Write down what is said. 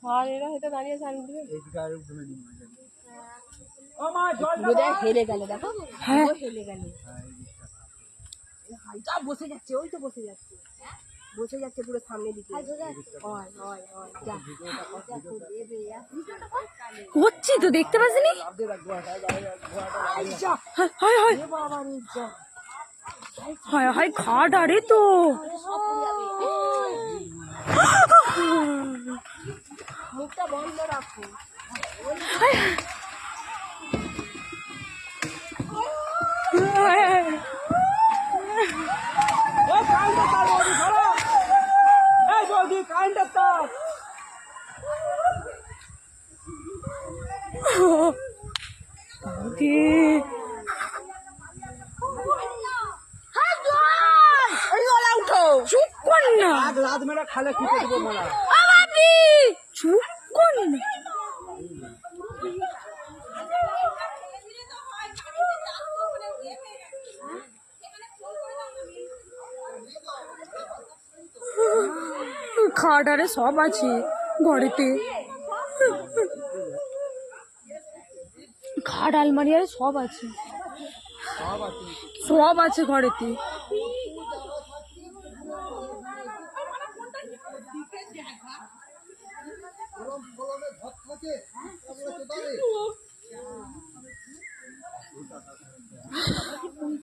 আর এরা হয়তো দাঁড়িয়ে আছে আমি দিবে হেলে গেল দেখো হেলে গেল যা বসে যাচ্ছে ওই তো বসে যাচ্ছে পুরো সামনে দিকে হচ্ছি তো দেখতে পাচ্ছিনি হায় হায় ঘাট আরে তো মুখটা বন্ধ রাখো চুপ কর না চুপ কর না খাট আরে সব আছে ঘরেতে খাট আলমারি আরে সব আছে ঘরেতে